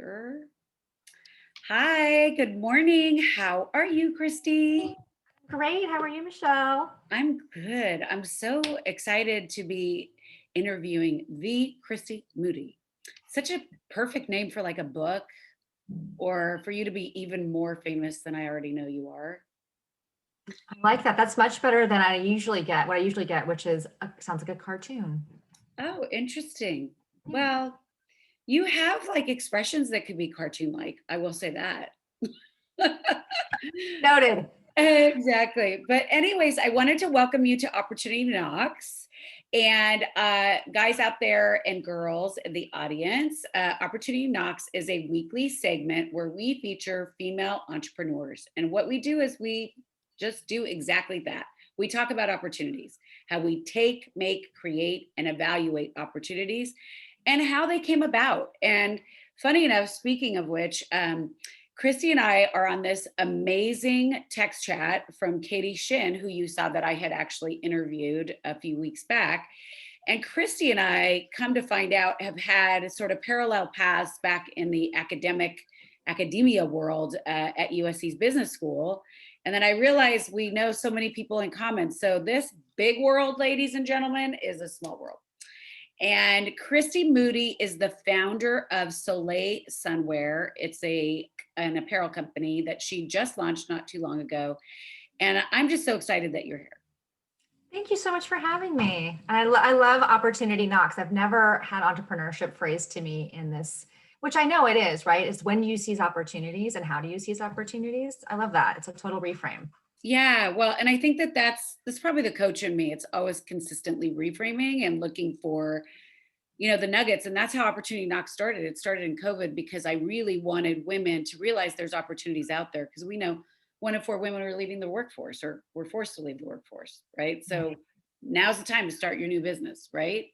here. Hi, good morning. How are you, Christy? Great. How are you, Michelle? I'm good. I'm so excited to be interviewing the Christy Moody. Such a perfect name for like a book or for you to be even more famous than I already know you are. I like that. That's much better than I usually get. What I usually get, which is sounds like a cartoon. Oh, interesting. Yeah. Well, you have like expressions that could be cartoon like. I will say that. Noted. Exactly. But anyways, I wanted to welcome you to Opportunity Knocks. And guys out there and girls in the audience, Opportunity Knocks is a weekly segment where we feature female entrepreneurs. And what we do is we just do exactly that. We talk about opportunities, how we take, make, create, and evaluate opportunities, and how they came about. And funny enough, speaking of which, Christy and I are on this amazing text chat from Katie Shin, who you saw that I had actually interviewed a few weeks back. And Christy and I, come to find out, have had sort of parallel paths back in the academia world at USC's business school. And then I realized we know so many people in common. So this big world, ladies and gentlemen, is a small world. And Christy Moody is the founder of Soleil Sunwear. It's an apparel company that she just launched not too long ago. And I'm just so excited that you're here. Thank you so much for having me. I love Opportunity Knocks. I've never had entrepreneurship phrased to me in this, which I know it is, right? It's when you seize opportunities and how do you seize opportunities. I love that. It's a total reframe. Yeah, well, and I think that's probably the coach in me. It's always consistently reframing and looking for, the nuggets. And that's how Opportunity Knocks started. It started in COVID because I really wanted women to realize there's opportunities out there, because we know 1 in 4 women are leaving the workforce or were forced to leave the workforce, right? So now's the time to start your new business, right?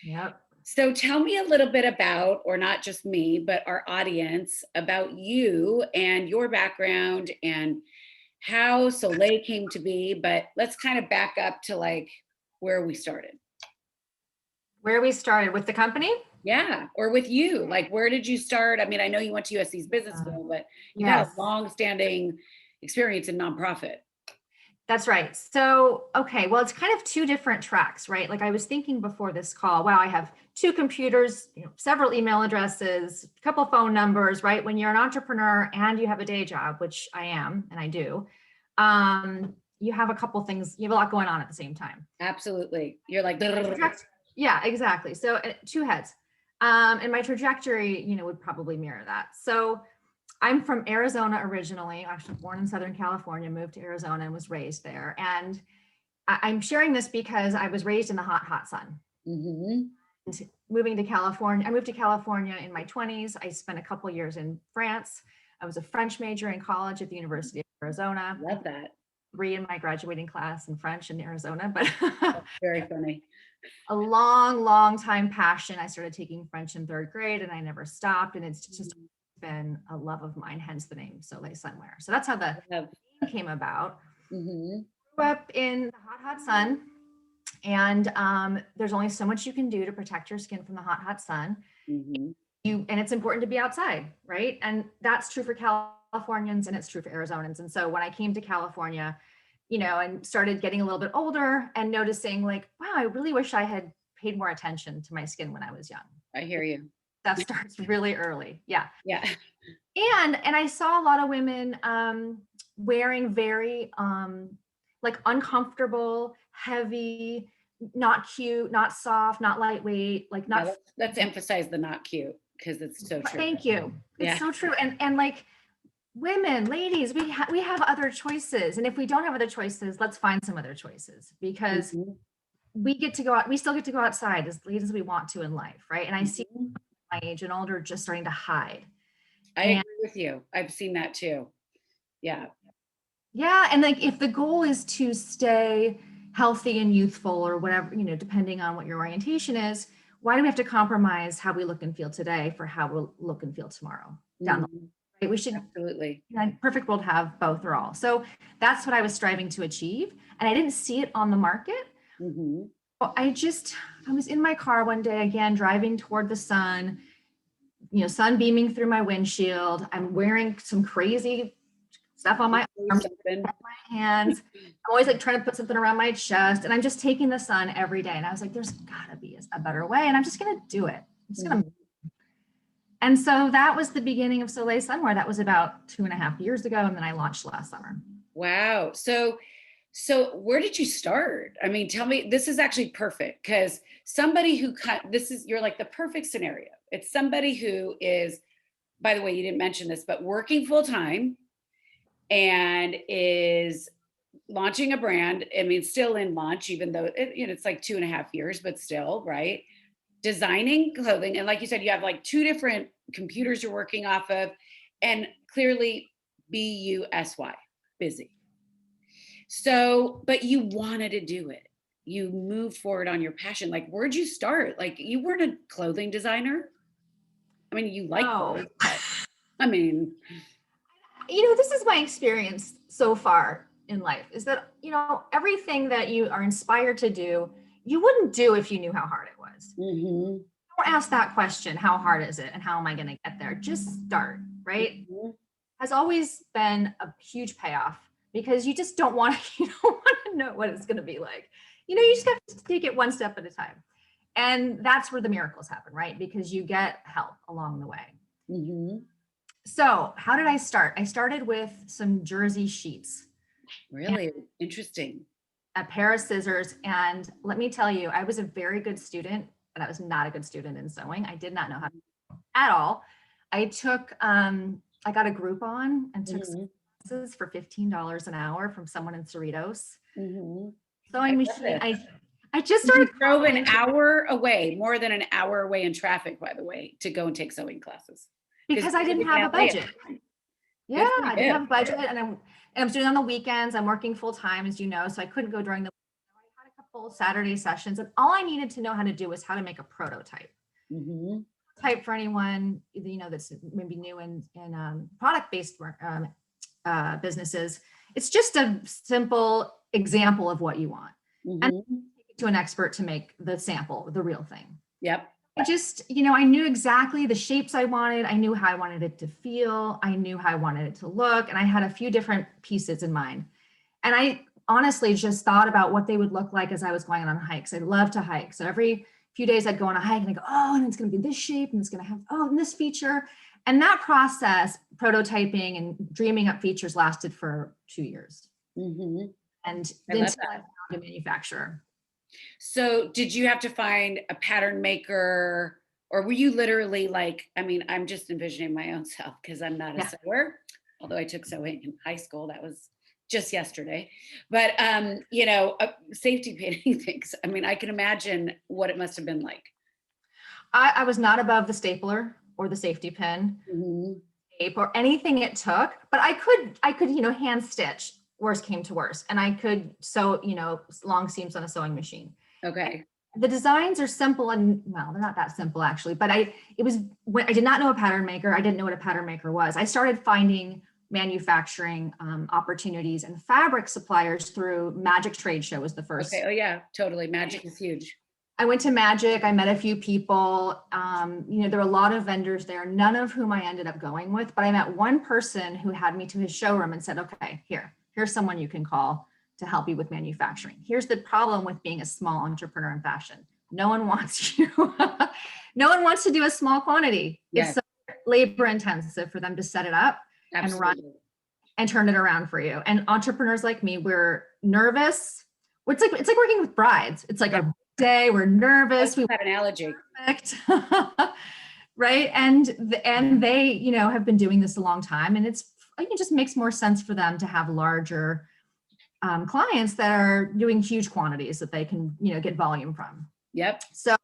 Yep. So tell me a little bit about, or not just me, but our audience, about you and your background and how Soleil came to be. But let's kind of back up to like where we started. Where we started with the company? Yeah, or with you. Like, where did you start? I mean, I know you went to USC's business school, but you've had a long-standing experience in nonprofit. That's right. So, okay, well, it's kind of two different tracks, right? Like I was thinking before this call, wow, I have 2 computers, several email addresses, a couple phone numbers, right? When you're an entrepreneur and you have a day job, which I am, and I do, you have a couple things, you have a lot going on at the same time. Absolutely. You're like, yeah, exactly. So 2 heads. And my trajectory, would probably mirror that. So I'm from Arizona originally, actually born in Southern California, moved to Arizona and was raised there. And I'm sharing this because I was raised in the hot, hot sun. Mm-hmm. Moving to California, I moved to California in my 20s. I spent a couple of years in France. I was a French major in college at the University of Arizona. Love that. 3 in my graduating class in French in Arizona, but that's very funny. A long time passion. I started taking French in 3rd grade and I never stopped. And it's just been a love of mine, hence the name Soleil Sunwear. So that's how the name came about. Mm-hmm. Grew up in the hot, hot sun. And there's only so much you can do to protect your skin from the hot, hot sun. Mm-hmm. And it's important to be outside, right? And that's true for Californians and it's true for Arizonans. And so when I came to California, and started getting a little bit older and noticing like, wow, I really wish I had paid more attention to my skin when I was young. I hear you. That starts really early. Yeah. Yeah. And I saw a lot of women wearing very like uncomfortable, heavy, not cute, not soft, not lightweight, like not. Yeah, let's emphasize the not cute because it's so true. Thank you. It's so true. And like women, ladies, we have other choices. And if we don't have other choices, let's find some other choices because we get to go out, we still get to go outside as late as we want to in life, right? And I see my age and older just starting to hide. I agree with you. I've seen that too. Yeah. Yeah. And like if the goal is to stay healthy and youthful or whatever, depending on what your orientation is, why do we have to compromise how we look and feel today for how we'll look and feel tomorrow down the line? Right? We should absolutely, perfect world, have both or all. So that's what I was striving to achieve. And I didn't see it on the market. I was in my car one day, again, driving toward the sun, sun beaming through my windshield. I'm wearing some crazy stuff on my arms, my hands. I'm always like trying to put something around my chest, and I'm just taking the sun every day. And I was like, there's gotta be a better way. And I'm just going to do it. I'm just going to. And so that was the beginning of Soleil Sunwear. That was about 2.5 years ago. And then I launched last summer. Wow. So where did you start? I mean, tell me, this is actually perfect because somebody who you're like the perfect scenario. It's somebody who is, by the way, you didn't mention this, but working full time and is launching a brand. I mean, still in launch, even though it's like 2.5 years, but still, right? Designing clothing. And like you said, you have like 2 different computers you're working off of, and clearly busy. Busy. So, but you wanted to do it. You moved forward on your passion. Like, where'd you start? Like, you weren't a clothing designer. I mean, you like clothes, but, I mean, this is my experience so far in life is that, everything that you are inspired to do, you wouldn't do if you knew how hard it was. mm-hmm. Don't ask that question, how hard is it and how am I going to get there? Just start, right? Mm-hmm. Has always been a huge payoff because you just don't want to know what it's going to be like. You just have to take it one step at a time. And that's where the miracles happen, right? Because you get help along the way. Mm-hmm. So how did I start? I started with some jersey sheets. Really interesting. A pair of scissors. And let me tell you, I was a very good student, but I was not a good student in sewing. I did not know how to at all. I got a Groupon and took classes for $15 an hour from someone in Cerritos. Mm-hmm. Sewing machine. I just started. You drove an hour away, more than an hour away in traffic, by the way, to go and take sewing classes. Because I didn't have a budget. Yeah, I didn't have a budget, and I was doing it on the weekends. I'm working full time, as you know, so I couldn't go during the week. I had a couple Saturday sessions, and all I needed to know how to do was how to make a prototype. Mm-hmm. Type for anyone that's maybe new in product-based businesses. It's just a simple example of what you want, and take it to an expert to make the sample, the real thing. Yep. I just, I knew exactly the shapes I wanted. I knew how I wanted it to feel. I knew how I wanted it to look. And I had a few different pieces in mind. And I honestly just thought about what they would look like as I was going on hikes. I love to hike. So every few days I'd go on a hike and I go, oh, and it's going to be this shape and it's going to have, and this feature. And that process, prototyping and dreaming up features, lasted for 2 years. Mm-hmm. And then I found a manufacturer. So did you have to find a pattern maker, or were you literally like, I mean, I'm just envisioning my own self because I'm not a sewer, although I took sewing in high school. That was just yesterday. But, safety pinning things. I mean, I can imagine what it must have been like. I was not above the stapler or the safety pin, tape or anything it took, but I could, hand stitch. Worst came to worst, and I could sew, long seams on a sewing machine. Okay. The designs are simple, and well, they're not that simple actually, but I did not know a pattern maker. I didn't know what a pattern maker was. I started finding manufacturing opportunities and fabric suppliers through Magic Trade Show was the first. Okay. Oh yeah, totally. Magic is huge. I went to Magic. I met a few people. There were a lot of vendors there, none of whom I ended up going with, but I met one person who had me to his showroom and said, okay, here's someone you can call to help you with manufacturing. Here's the problem with being a small entrepreneur in fashion. No one wants you. No one wants to do a small quantity. Yes. It's so labor intensive for them to set it up and run and turn it around for you. And entrepreneurs like me, we're nervous. It's like working with brides. It's like a day, we're nervous. We have an analogy. Perfect. Right. And they, have been doing this a long time, and it just makes more sense for them to have larger clients that are doing huge quantities that they can, get volume from. Yep. So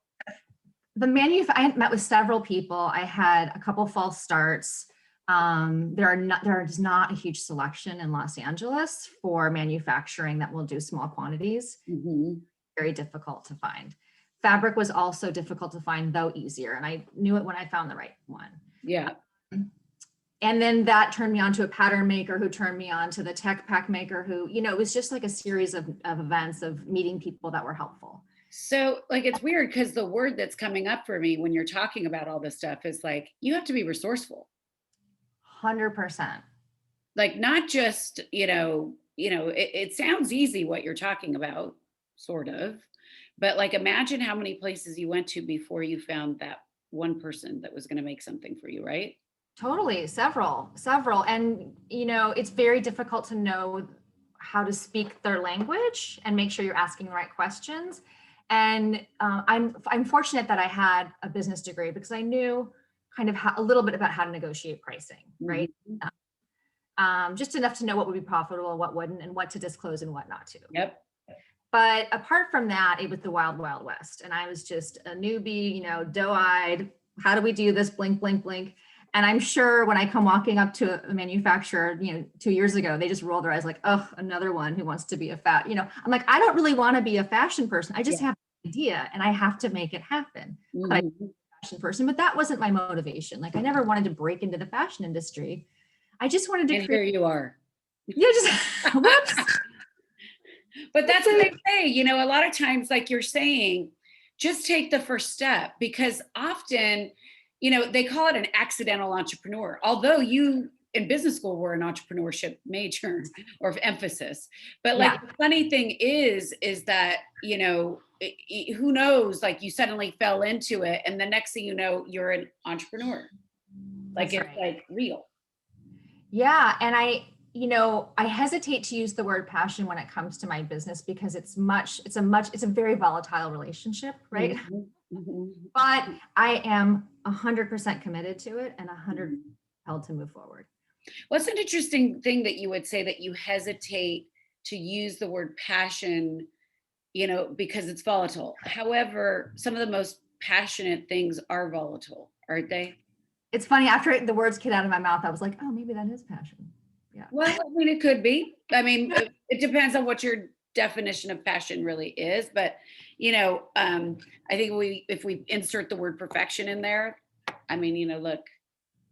I met with several people. I had a couple false starts. There is not a huge selection in Los Angeles for manufacturing that will do small quantities. Mm-hmm. Very difficult to find. Fabric was also difficult to find, though easier. And I knew it when I found the right one. Yeah. And then that turned me on to a pattern maker who turned me on to the tech pack maker who, it was just like a series of events of meeting people that were helpful. So like it's weird because the word that's coming up for me when you're talking about all this stuff is like you have to be resourceful. 100%. Like not just, it sounds easy what you're talking about, sort of. But like imagine how many places you went to before you found that one person that was going to make something for you, right? Totally, several. And, it's very difficult to know how to speak their language and make sure you're asking the right questions. And I'm fortunate that I had a business degree because I knew kind of a little bit about how to negotiate pricing, right? Mhm. Just enough to know what would be profitable, what wouldn't, and what to disclose and what not to. Yep. But apart from that, it was the wild, wild west. And I was just a newbie, doe-eyed. How do we do this? Blink, blink, blink. And I'm sure when I come walking up to a manufacturer, 2 years ago, they just roll their eyes like, oh, another one who wants to be I'm like, I don't really want to be a fashion person. I just Yeah. have an idea and I have to make it happen. But I'm Mhm. a fashion person, but that wasn't my motivation. Like I never wanted to break into the fashion industry. I just wanted to And create, here you are. just whoops. But that's what I say, a lot of times, like you're saying, just take the first step because often, they call it an accidental entrepreneur. Although you in business school were an entrepreneurship major or emphasis. But like Yeah, the funny thing is that, who knows, like you suddenly fell into it and the next thing you know, you're an entrepreneur. Like that's it's right. like real. Yeah. And I hesitate to use the word passion when it comes to my business because it's a very volatile relationship, right? Mhm, mhm, But I am 100% committed to it and 100% mhm. held to move forward. What's an interesting thing that you would say that you hesitate to use the word passion, because it's volatile. However, some of the most passionate things are volatile, aren't they? It's funny, after the words came out of my mouth, I was like, oh, maybe that is passion. Yeah. Well, I mean, it could be. I mean, it depends on what your definition of passion really is. But, I think if we insert the word perfection in there, I mean, look,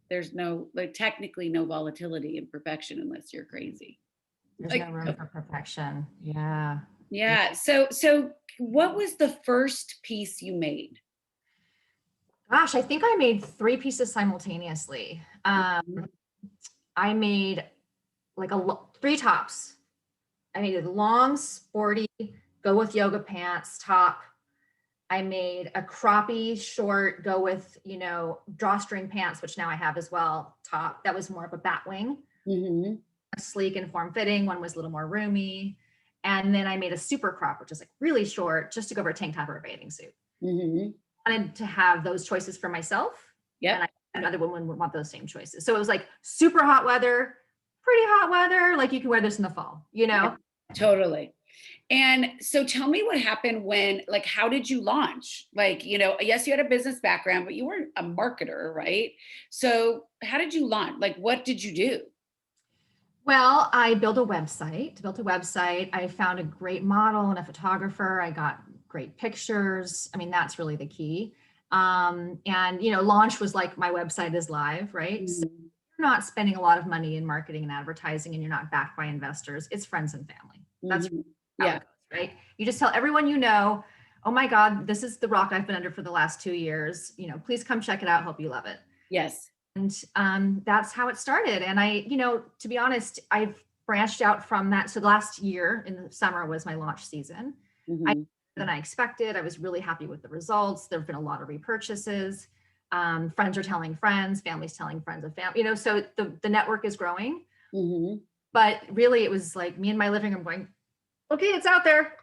there's no, like, technically no volatility in perfection unless you're crazy. There's Like, no room for perfection. Yeah. Yeah. yeah. So what was the first piece you made? Gosh, I think I made 3 pieces simultaneously. Mhm. I made like 3 tops. I made a long, sporty, go with yoga pants top. I made a croppy short, go with, drawstring pants, which now I have as well, top. That was more of a bat wing, Mhm. sleek and form fitting. One was a little more roomy. And then I made a super crop, which is like really short, just to go over a tank top or a bathing suit. Mhm. I wanted to have those choices for myself. And Yep. another woman would want those same choices. So it was like super hot weather, pretty hot weather. Like you can wear this in the fall, Yeah, totally. And so tell me what happened when, like, how did you launch? Like, yes, you had a business background, but you weren't a marketer, right? So how did you launch? Like, what did you do? Well, I built a website. I found a great model and a photographer. I got great pictures. I mean, that's really the key. And launch was like my website is live, right? So Mhm. you're not spending a lot of money in marketing and advertising, and you're not backed by investors. It's friends and family. That's Mhm. how it Yeah. goes, right? You just tell everyone oh my God, this is the rock I've been under for the last 2 years. Please come check it out. Hope you love it. Yes. And that's how it started. And to be honest, I've branched out from that. So the last year in the summer was my launch season. I Mhm. than I expected. I was really happy with the results. There have been a lot of repurchases. Friends are telling friends, families telling friends of family. So the network is growing. Mhm. But really, it was like me in my living room going, "Okay, it's out there."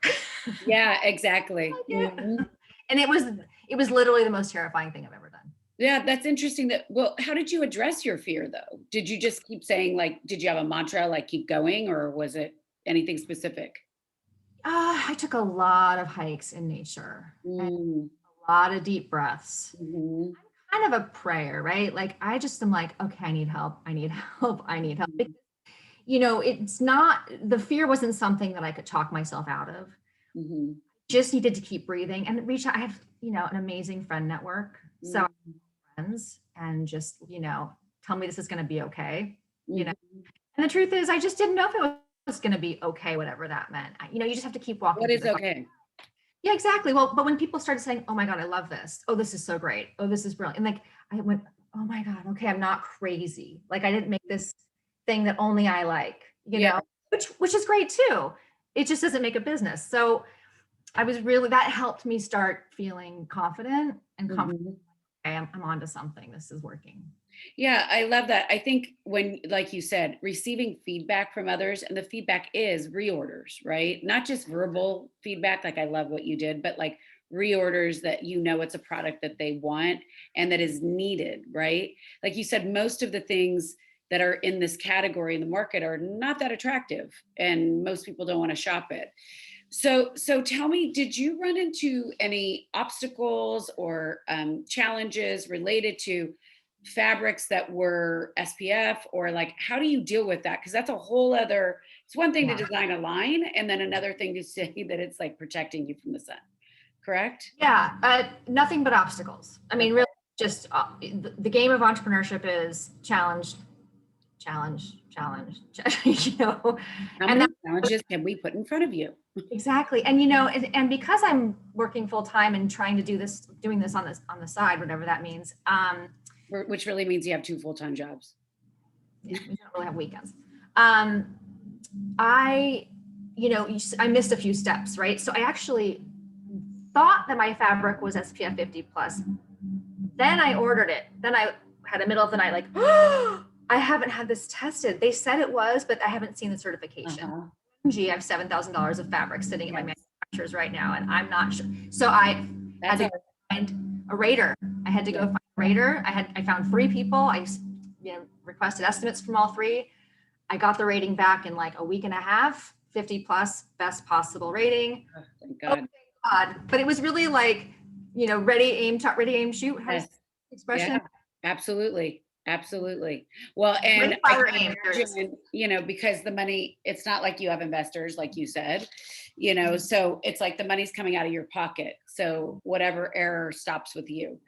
Yeah, exactly. Yeah. Mhm. And it was literally the most terrifying thing I've ever done. Yeah, that's interesting that, well, how did you address your fear though? Did you just keep saying, like, did you have a mantra, like keep going, or was it anything specific? I took a lot of hikes in nature and Mm. a lot of deep breaths. Mhm. Kind of a prayer, right? Like I just am like, okay, I need help. I need help. I need help. Mhm. It's not, the fear wasn't something that I could talk myself out of. Mhm. Just needed to keep breathing and reach out. I have, an amazing friend network. So I have Mhm. friends and just, tell me this is going to be okay. You know, Mhm. and the truth is I just didn't know if it was going to be okay, whatever that meant. You just have to keep walking What through is the fire. okay? Yeah, exactly. Well, but when people started saying, "Oh my God, I love this. Oh, this is so great. Oh, this is brilliant." And like I went, "Oh my God, okay, I'm not crazy. Like I didn't make this thing that only I like, Yeah. which is great too. It just doesn't make a business." So I was really, that helped me start feeling confident and comfortable. Mhm. Okay, I'm onto something. This is working. Yeah, I love that. I think when, like you said, receiving feedback from others, and the feedback is reorders, right? Not just verbal feedback, like I love what you did, but like reorders that you know it's a product that they want and that is needed, right? Like you said, most of the things that are in this category in the market are not that attractive, and most people don't want to shop it. So tell me, did you run into any obstacles or challenges related to fabrics that were SPF, or like how do you deal with that? Because that's a whole other. It's one thing to Yeah. design a line, and then another thing to say that it's like protecting you from the sun. Correct? Yeah, nothing but obstacles. I mean, really, just the game of entrepreneurship is challenge, challenge, challenge, How and many that challenges can we put in front of you? exactly. And and because I'm working full time and trying to doing this on the side, whatever that means. Which really means you have two full-time jobs. Yeah, we don't really have weekends. Um, I, I missed a few steps, right? So I actually thought that my fabric was SPF 50 plus. Then I ordered it. Then I had a middle of the night, like, oh, I haven't had this tested. They said it was, but I haven't seen the certification. Uh-huh. Gee, I have $7,000 of fabric sitting in my Yes. manufacturers right now, and I'm not sure. So I had That's to a find a rater. I had to go find a rater. I found 3 people. I requested estimates from all 3. I got the rating back in like a week and a half, 50 plus, best possible rating. oh, thank Oh, God. God. But it was really like, ready, aim, shoot. How does Yes. expression? Yeah, absolutely. Absolutely. Well, and Ready, I fire, can aim. There it is. imagine, because the money, it's not like you have investors, like you said, so it's like the money's coming out of your pocket. So whatever error stops with you,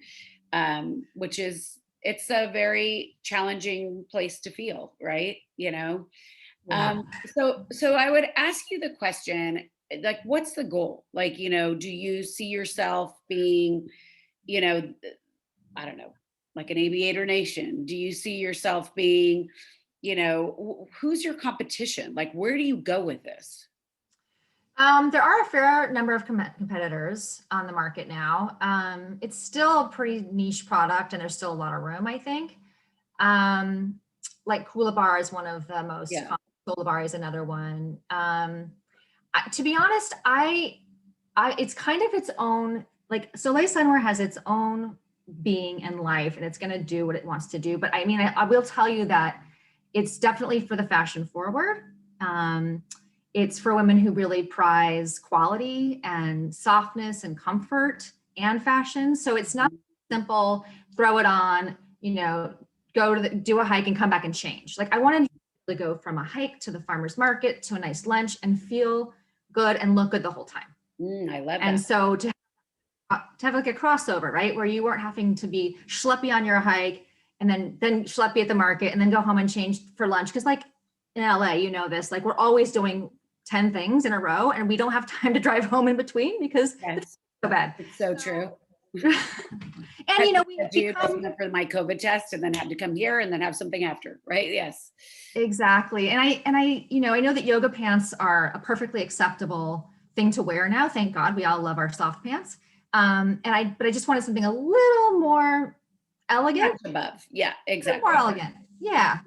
which is, it's a very challenging place to feel, right? Yeah. So I would ask you the question, like, what's the goal? Like, do you see yourself being, you know, I don't know, like an aviator nation? Do you see yourself being, who's your competition? Like, where do you go with this? There are a fair number of competitors on the market now. It's still a pretty niche product, and there's still a lot of room, I think. Like Kula Bar is one of the most Yeah. common. Solar Bar is another one. To be honest, it's kind of its own, like Soleil Sunwear has its own being and life, and it's going to do what it wants to do. But I mean, I will tell you that it's definitely for the fashion forward. It's for women who really prize quality and softness and comfort and fashion. So it's not simple, throw it on, do a hike and come back and change. Like I wanted to go from a hike to the farmer's market to a nice lunch and feel good and look good the whole time. I love And that. so to have like a crossover, right? Where you weren't having to be schleppy on your hike and then schleppy at the market and then go home and change for lunch. Cause like in LA, this, like we're always doing 10 things in a row and we don't have time to drive home in between because it's Yes, so bad. it's so true. And we You become sign up for my COVID test and then had to come here and then have something after, right? Yes. exactly. And I know that yoga pants are a perfectly acceptable thing to wear now. Thank God we all love our soft pants. But I just wanted something a little more elegant, Notch above. Yeah, a little exactly. more elegant. Yeah.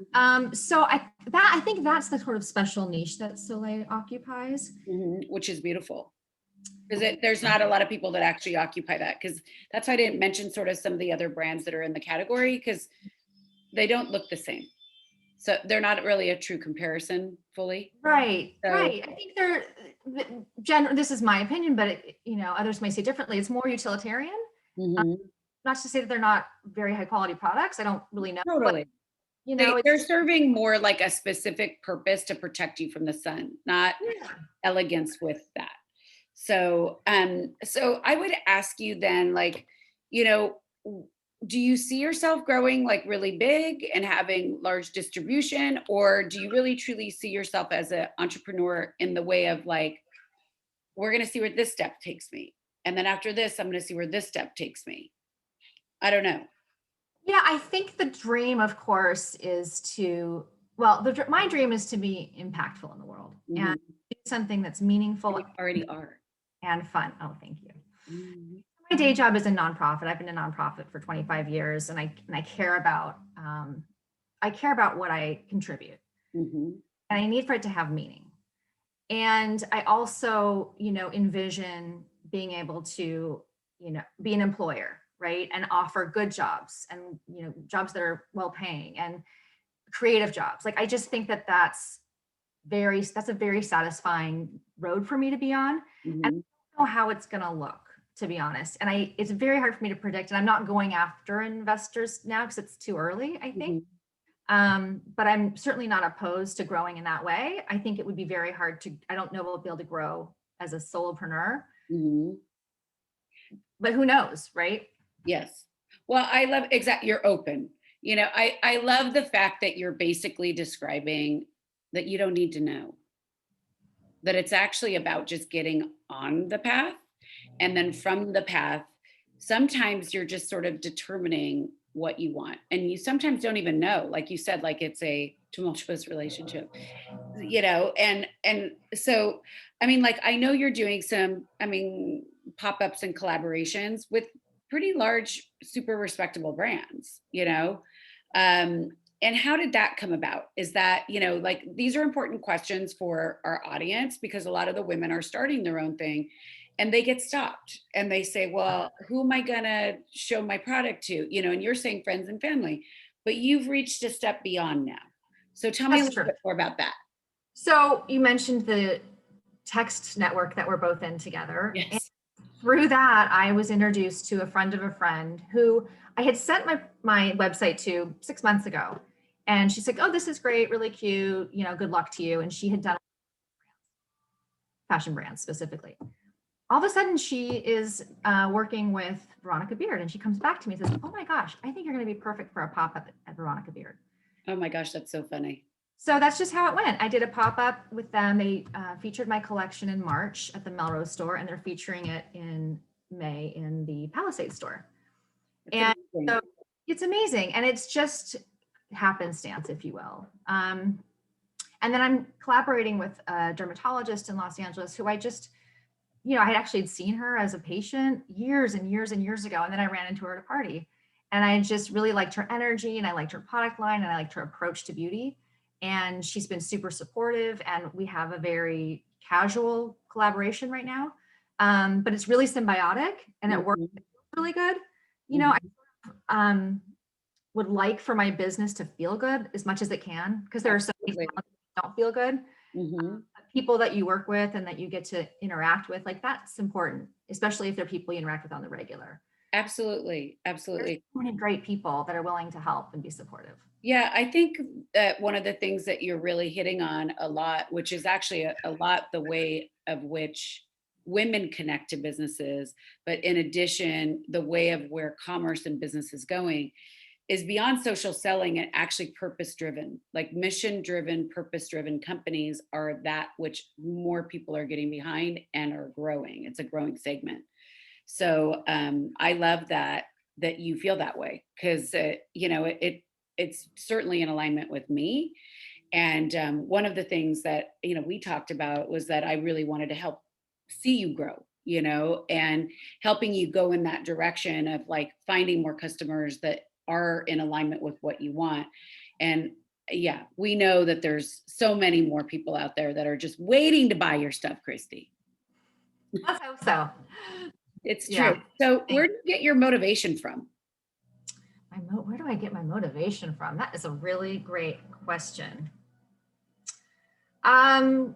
So I think that's the sort of special niche that Soleil occupies. Which is beautiful. Because there's not a lot of people that actually occupy that. Because that's why I didn't mention sort of some of the other brands that are in the category, because they don't look the same. So they're not really a true comparison fully. Right, So right. I think this is my opinion, but others may say differently. It's more utilitarian. Um, mhm, not to say that they're not very high quality products. I don't really know, but totally. They're it's serving more like a specific purpose to protect you from the sun, not yeah. elegance with that. So I would ask you then, like, you know, do you see yourself growing like really big and having large distribution, or do you really truly see yourself as an entrepreneur in the way of like, we're going to see where this step takes me? And then after this, I'm going to see where this step takes me. I don't know. Yeah, I think the dream, of course, is to, well, my dream is to be impactful in the world and Mhm. do something that's meaningful You already are. and fun. Oh, thank you. Mhm. My day job is a nonprofit. I've been a nonprofit for 25 years, and I care about what I contribute, Mhm. and I need for it to have meaning. And I also, envision being able to, be an employer, right, and offer good jobs and jobs that are well paying and creative jobs. Like I just think that that's a very satisfying road for me to be on. And I Mhm. don't know how it's going to look, to be honest. And it's very hard for me to predict. And I'm not going after investors now because it's too early, I think. Mhm. But I'm certainly not opposed to growing in that way. I think it would be very hard I don't know if we'll be able to grow as a solopreneur, Mhm. but who knows, right? Yes. Well, I love you're open. I love the fact that you're basically describing that you don't need to know. That it's actually about just getting on the path. And then from the path, sometimes you're just sort of determining what you want. And you sometimes don't even know. Like you said, like it's a tumultuous relationship, and so I mean, like I know you're doing some, I mean, pop-ups and collaborations with pretty large, super respectable brands, um and how did that come about? Is that, like these are important questions for our audience because a lot of the women are starting their own thing and they get stopped and they say, well, who am I gonna show my product to? And you're saying friends and family, but you've reached a step beyond now. So tell me a That's little true. bit more about that. So you mentioned the text network that we're both in together. And Yes. through that, I was introduced to a friend of a friend who I had sent my website to 6 months ago. And she's like, oh, this is great, really cute, good luck to you. And she had done fashion brands specifically. All of a sudden, she is working with Veronica Beard. And she comes back to me and says, oh my gosh, I think you're going to be perfect for a pop up at Veronica Beard. Oh my gosh, that's so funny. So that's just how it went. I did a pop up with them. They featured my collection in March at the Melrose store, and they're featuring it in May in the Palisade store. It's And amazing. so it's amazing. And it's just happenstance, if you will. And then I'm collaborating with a dermatologist in Los Angeles who I just, I had actually seen her as a patient years and years and years ago. And then I ran into her at a party. And I just really liked her energy and I liked her product line and I liked her approach to beauty. And she's been super supportive. And we have a very casual collaboration right now. But it's really symbiotic and it works Mhm. really good. I Mhm. would like for my business to feel good as much as it can because there are so many Absolutely. times that don't feel good. Mhm. People that you work with and that you get to interact with, like that's important, especially if they're people you interact with on the regular. Absolutely. There's Absolutely. so many great people that are willing to help and be supportive. Yeah, I think that one of the things that you're really hitting on a lot, which is actually a lot the way of which women connect to businesses, but in addition, the way of where commerce and business is going is beyond social selling and actually purpose driven. Like mission driven, purpose driven companies are that which more people are getting behind and are growing. It's a growing segment. So I love that you feel that way because it's certainly in alignment with me. And one of the things that we talked about was that I really wanted to help see you grow, and helping you go in that direction of like finding more customers that are in alignment with what you want. And yeah, we know that there's so many more people out there that are just waiting to buy your stuff, Christy. Let's hope so. It's true. Yeah. So where do you get your motivation from? Where do I get my motivation from? That is a really great question. Um,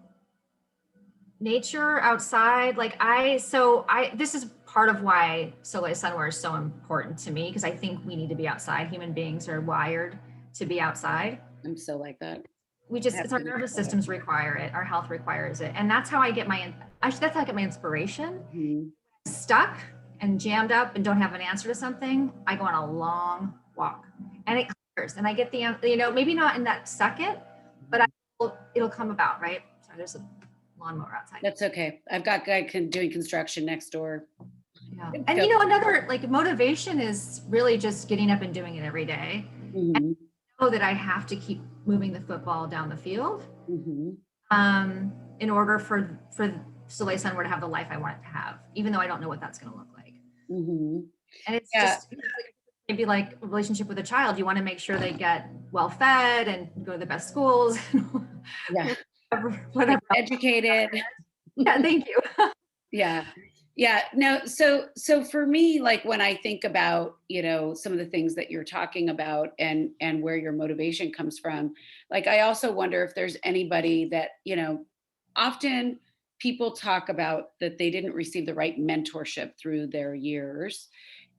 Nature outside, this is part of why Soleil Sunwear is so important to me because I think we need to be outside. Human beings are wired to be outside. I'm so like that. It's our nervous systems require it, our health requires it, and that's how I get that's how I get my inspiration. Mhm. Stuck and jammed up and don't have an answer to something, I go on a long walk and it clears and I get the maybe not in that second, but it'll come about, right? So there's a lawnmower outside. That's okay. I've got a guy doing construction next door. Yeah. And you know, another like motivation is really just getting up and doing it every day. And I know that I have to keep moving the football down the field in order for Soleil Sunwear to have the life I want it to have, even though I don't know what that's going to look like. And it's just maybe like a relationship with a child. You want to make sure they get well fed and go to the best schools. Whatever. Educated. Yeah, thank you. Yeah. No, so for me, like when I think about, you know, some of the things that you're talking about and where your motivation comes from, like I also wonder if there's anybody that, you know, often people talk about that they didn't receive the right mentorship through their years,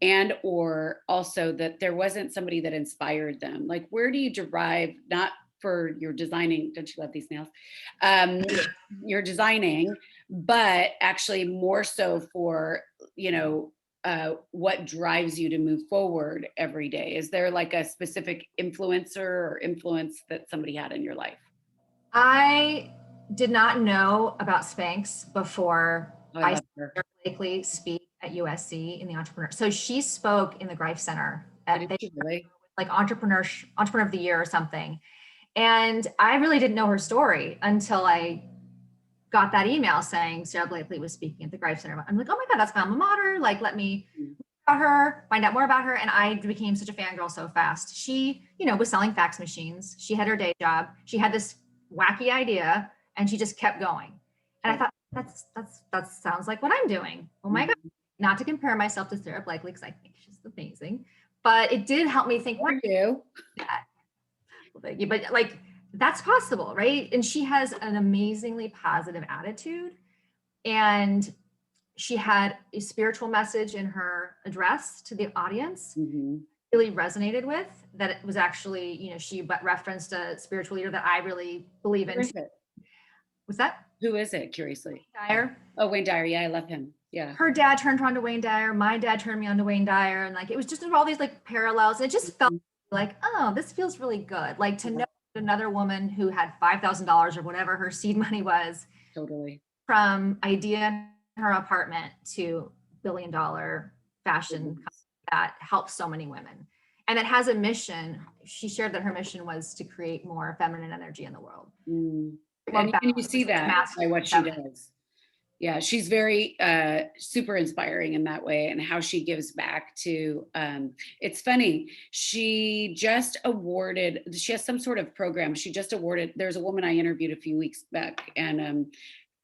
and or also that there wasn't somebody that inspired them. Like where do you derive, not for your designing, don't you love these nails? You're designing, but actually more so for, you know, what drives you to move forward every day? Is there like a specific influencer or influence that somebody had in your life? I did not know about Spanx before I love her. saw her Blakely speak at USC in the entrepreneur. So she spoke in the Greif Center at Really? like entrepreneur of the year or something. And I really didn't know her story until I got that email saying Sarah Blakely was speaking at the Greif Center. I'm like, oh my God, that's my alma mater. Like, let me about her, find out more about her. And I became such a fangirl so fast. She, you know, was selling fax machines. She had her day job. She had this wacky idea and she just kept going. And I thought, that sounds like what I'm doing. Oh my God. Not to compare myself to Sarah Blakely, because I think she's amazing, but it did help me think, what are you? But like, that's possible, right? And she has an amazingly positive attitude. And she had a spiritual message in her address to the audience, really resonated with, that it was actually, you know, she referenced a spiritual leader that I really believe in. What's that? Who is it, curiously? Dyer. Oh, Wayne Dyer. Yeah, I love him. Yeah. Her dad turned her on to Wayne Dyer. My dad turned me on to Wayne Dyer. And like, it was just all these like parallels. It just felt like, oh, this feels really good. Like to know another woman who had $5,000 or whatever her seed money was. Totally. From idea in her apartment to billion-dollar fashion that helps so many women. And it has a mission. She shared that her mission was to create more feminine energy in the world. And you see that by what she does. Yeah, she's very super inspiring in that way, and how she gives back to, it's funny, she has some sort of program. She just awarded, there's a woman I interviewed a few weeks back, and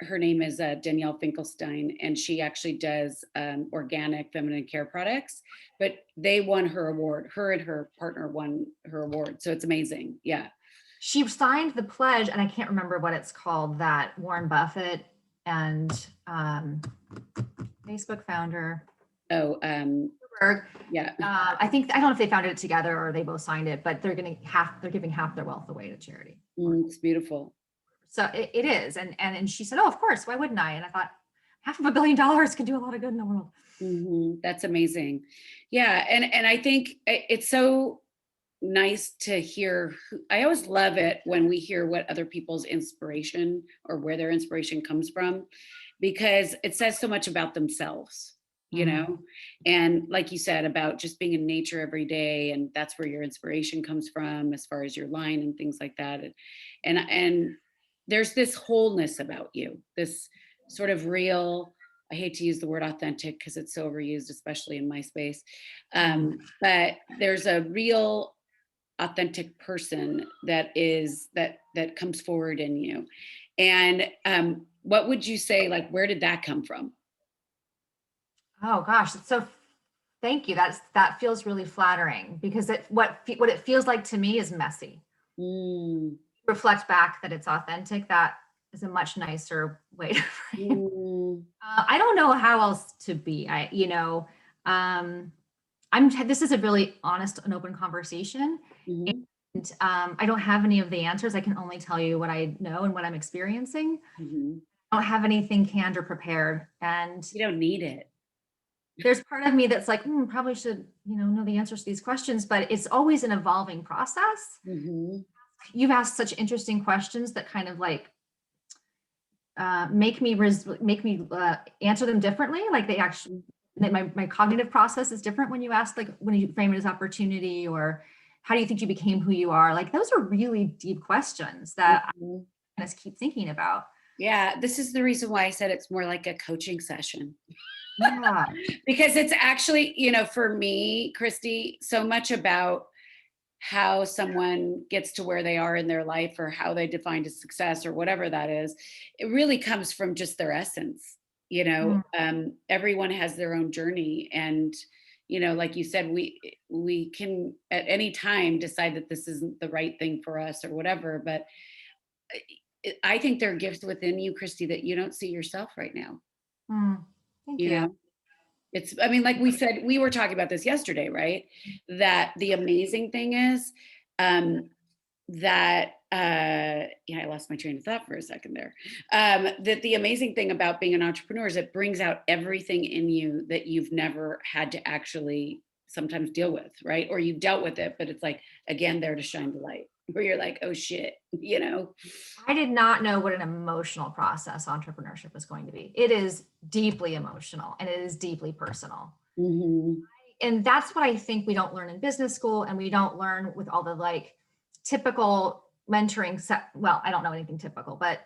her name is Danielle Finkelstein, and she actually does organic feminine care products, but they won her award. Her and her partner won her award. So it's amazing. Yeah. She signed the pledge, and I can't remember what it's called, that Warren Buffett and Facebook founder. Oh, yeah. I think, I don't know if they founded it together or they both signed it, but they're giving half their wealth away to charity. It's beautiful. So it is. And she said, oh, of course, why wouldn't I? And I thought, $500 million can do a lot of good in the world. That's amazing. Yeah. And I think it's so nice to hear. I always love it when we hear what other people's inspiration or where their inspiration comes from, because it says so much about themselves, you know, and like you said, about just being in nature every day. And that's where your inspiration comes from, as far as your line and things like that. And there's this wholeness about you, this sort of real, I hate to use the word authentic because it's so overused, especially in my space. But there's a real authentic person that comes forward in you. And what would you say, like, where did that come from? Oh gosh, so thank you. That feels really flattering, because what it feels like to me is messy. Reflect back that it's authentic. That is a much nicer way to frame. I don't know how else to be. This is a really honest and open conversation. And I don't have any of the answers. I can only tell you what I know and what I'm experiencing. I don't have anything canned or prepared. And you don't need it. There's part of me that's like, probably should, know the answers to these questions, but it's always an evolving process. You've asked such interesting questions that kind of like make me answer them differently. Like they actually that my cognitive process is different when you ask, like, when you frame it as opportunity, or how do you think you became who you are? Like, those are really deep questions that I just keep thinking about. Yeah, this is the reason why I said it's more like a coaching session. Yeah. Because it's actually, for me, Christy, so much about how someone gets to where they are in their life, or how they define a success, or whatever that is. It really comes from just their essence. Everyone has their own journey, and like you said, we can at any time decide that this isn't the right thing for us, or whatever. But I think there are gifts within you, Christy, that you don't see yourself right now. Thank you you. know I mean, like we said, we were talking about this yesterday, right? That the amazing thing is, that I lost my train of thought for a second there. That the amazing thing about being an entrepreneur is it brings out everything in you that you've never had to actually sometimes deal with, right? Or you've dealt with it, but it's like, again, there to shine the light, where you're like, oh shit. I did not know what an emotional process entrepreneurship is going to be. It is deeply emotional, and it is deeply personal. And that's what I think we don't learn in business school, and we don't learn with all the like typical mentoring. Well, I don't know anything typical, but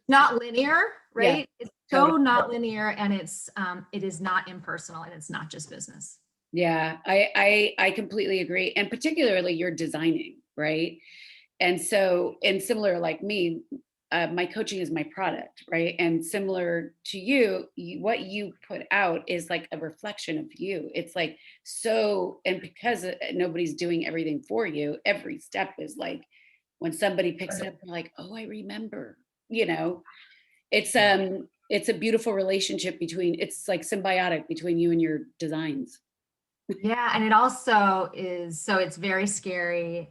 not linear, right? Yeah, it's so not linear, and it is not impersonal, and it's not just business. Yeah, I completely agree. And particularly you're designing, right? And so, and similar like me, my coaching is my product, right? And similar to you, what you put out is like a reflection of you. It's like, so, and because nobody's doing everything for you, every step is like, when somebody picks it up, they're like, oh, I remember, it's a beautiful relationship it's like symbiotic between you and your designs. Yeah, and it also is, so it's very scary,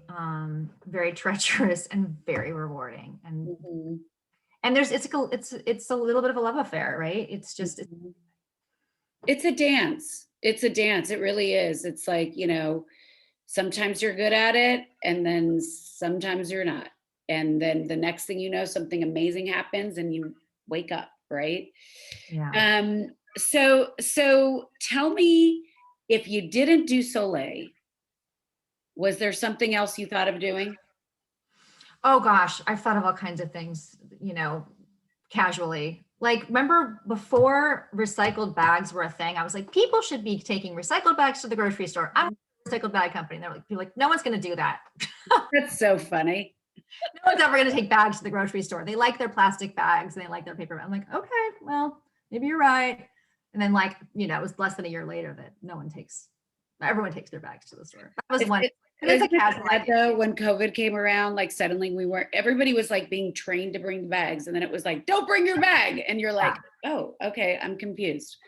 very treacherous, and very rewarding. And there's it's a little bit of a love affair, right? It's just it's a dance. It's a dance. It really is. It's like, sometimes you're good at it, and then sometimes you're not. And then the next thing you know, something amazing happens and you wake up, right? yeah. So tell me, if you didn't do Soleil, was there something else you thought of doing? Oh gosh, I've thought of all kinds of things, casually. Like, remember before recycled bags were a thing, I was like, people should be taking recycled bags to the grocery store. I'm a recycled bag company. And they're like, people like, no one's going to do that. That's so funny. No one's ever going to take bags to the grocery store. They like their plastic bags and they like their paper. I'm like, okay, well, maybe you're right. And then, like, it was less than a year later that everyone takes their bags to the store. That was one. It's a casual idea. Though, when COVID came around, like suddenly everybody was like being trained to bring the bags. And then it was like, don't bring your bag. And you're like, oh, okay, I'm confused.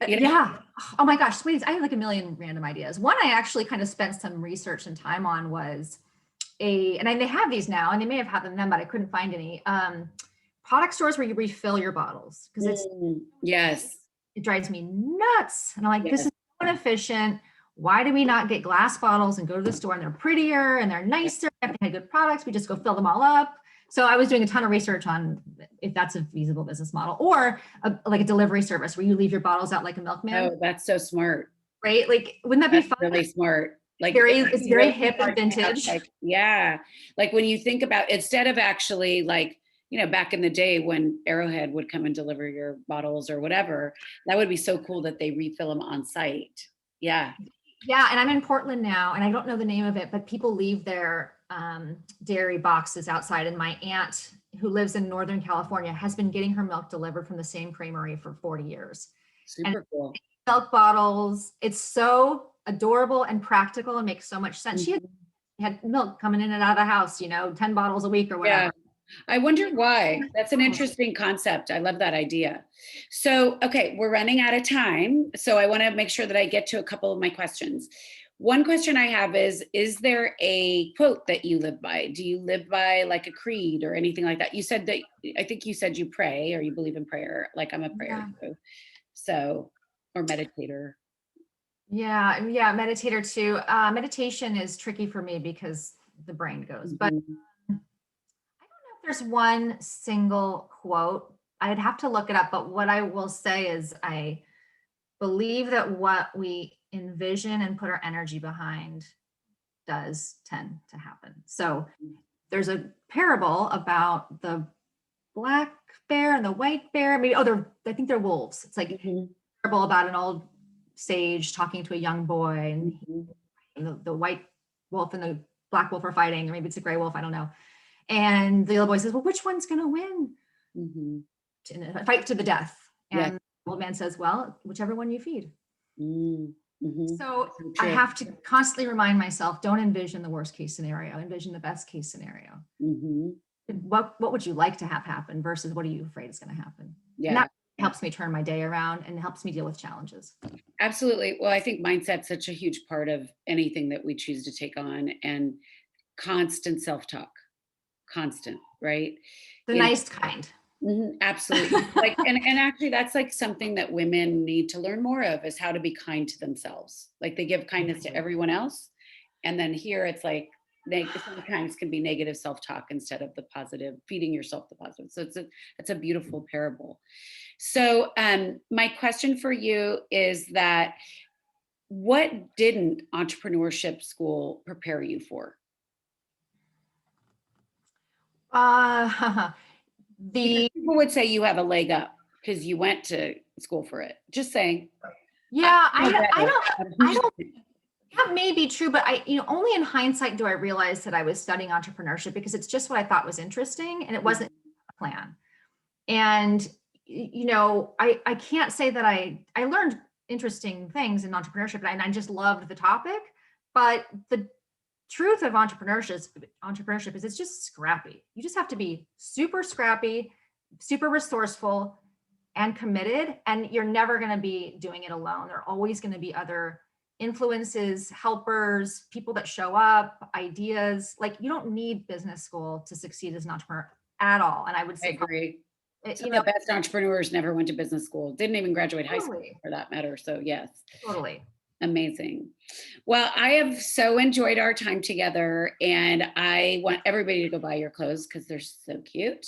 Yeah. Oh my gosh, sweeties. I have like a million random ideas. One I actually kind of spent some research and time on was and they have these now, and they may have had them then, but I couldn't find any product stores where you refill your bottles, because it drives me nuts. And I'm like, this is so inefficient. Why do we not get glass bottles and go to the store, and they're prettier and they're nicer and they have good products? We just go fill them all up. So I was doing a ton of research on if that's a feasible business model, or like a delivery service where you leave your bottles out like a milkman. Oh, that's so smart. Right? Like, wouldn't that be fun? Really smart. Like, it's very hip and vintage. Like when you think about, instead of actually like, back in the day when Arrowhead would come and deliver your bottles or whatever, that would be so cool that they refill them on site. Yeah. Yeah. And I'm in Portland now, and I don't know the name of it, but people leave their dairy boxes outside. And my aunt, who lives in Northern California, has been getting her milk delivered from the same creamery for 40 years. Super cool. Milk bottles. It's so adorable and practical and makes so much sense. She had milk coming in and out of the house, 10 bottles a week or whatever. Yeah. I wonder why. That's an interesting concept. I love that idea. So, okay, we're running out of time. So I want to make sure that I get to a couple of my questions. One question I have is there a quote that you live by? Do you live by like a creed or anything like that? You said that, I think you said you pray, or you believe in prayer. Like, I'm a prayer too. So, or meditator. Yeah, meditator too. Meditation is tricky for me because the brain goes, but I don't know if there's one single quote. I'd have to look it up, but what I will say is believe that what we envision and put our energy behind does tend to happen. So there's a parable about the black bear and the white bear. Maybe, I think they're wolves. It's like a parable about an old sage talking to a young boy, and the white wolf and the black wolf are fighting, or maybe it's a gray wolf, I don't know. And the little boy says, well, which one's going to win? In a fight to the death. And the old man says, well, whichever one you feed. So I have to constantly remind myself, don't envision the worst case scenario, envision the best case scenario. What would you like to have happen versus what are you afraid is going to happen? And that helps me turn my day around and helps me deal with challenges. Absolutely. Well, I think mindset's such a huge part of anything that we choose to take on, and constant self-talk, right? The nice kind. Absolutely. Like, and actually that's like something that women need to learn more of, is how to be kind to themselves. Like they give kindness to everyone else. And then here it's like, sometimes can be negative self-talk instead of the positive, feeding yourself the positive. So it's a beautiful parable. So my question for you is that, what didn't entrepreneurship school prepare you for? People would say you have a leg up because you went to school for it. Just saying. Yeah, I don't. That may be true, but only in hindsight do I realize that I was studying entrepreneurship, because it's just what I thought was interesting, and it wasn't a plan. And I can't say that I learned interesting things in entrepreneurship, and I just loved the topic. But the truth of entrepreneurship is it's just scrappy. You just have to be super scrappy, super resourceful, and committed. And you're never going to be doing it alone. There are always going to be other influences, helpers, people that show up, ideas. Like, you don't need business school to succeed as an entrepreneur at all. And I would say, I agree. Some of the best entrepreneurs never went to business school, didn't even graduate high school for that matter. So yes. Totally. Amazing. Well, I have so enjoyed our time together, and I want everybody to go buy your clothes because they're so cute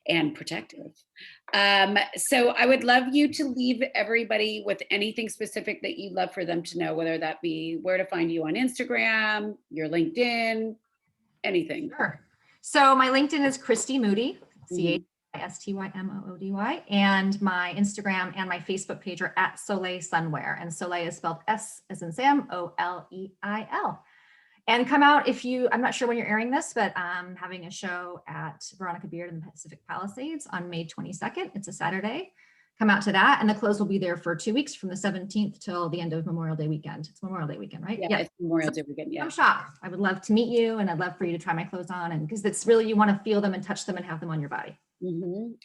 and protective. So I would love you to leave everybody with anything specific that you'd love for them to know, whether that be where to find you on Instagram, your LinkedIn, anything. Sure. So my LinkedIn is Christy Moody, CHRISTYMOODY, and my Instagram and my Facebook page are at Soleil Sunwear, and Soleil is spelled S as in Sam, OLEIL. And come out I'm not sure when you're airing this, but I'm having a show at Veronica Beard in the Pacific Palisades on May 22nd. It's a Saturday. Come out to that. And the clothes will be there for 2 weeks, from the 17th till the end of Memorial Day weekend. It's Memorial Day weekend, right? Yeah, it's Memorial Day weekend. Yeah. Come shop. I would love to meet you, and I'd love for you to try my clothes on. And because it's really, you want to feel them and touch them and have them on your body.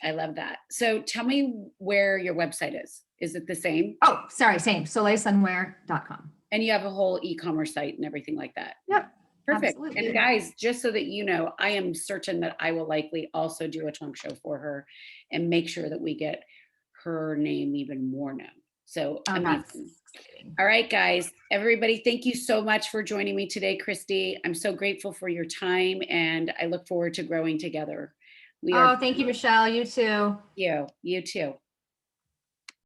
I love that. So tell me where your website is. Is it the same? Oh, sorry, same. SoleilSunwear.com. And you have a whole e-commerce site and everything like that. Yep. Perfect. Absolutely. And guys, just so that you know, I am certain that I will likely also do a trunk show for her and make sure that we get her name even more known. So amazing. All right, guys, everybody, thank you so much for joining me today, Christy. I'm so grateful for your time, and I look forward to growing together. Thank you, Michelle. You too. You too.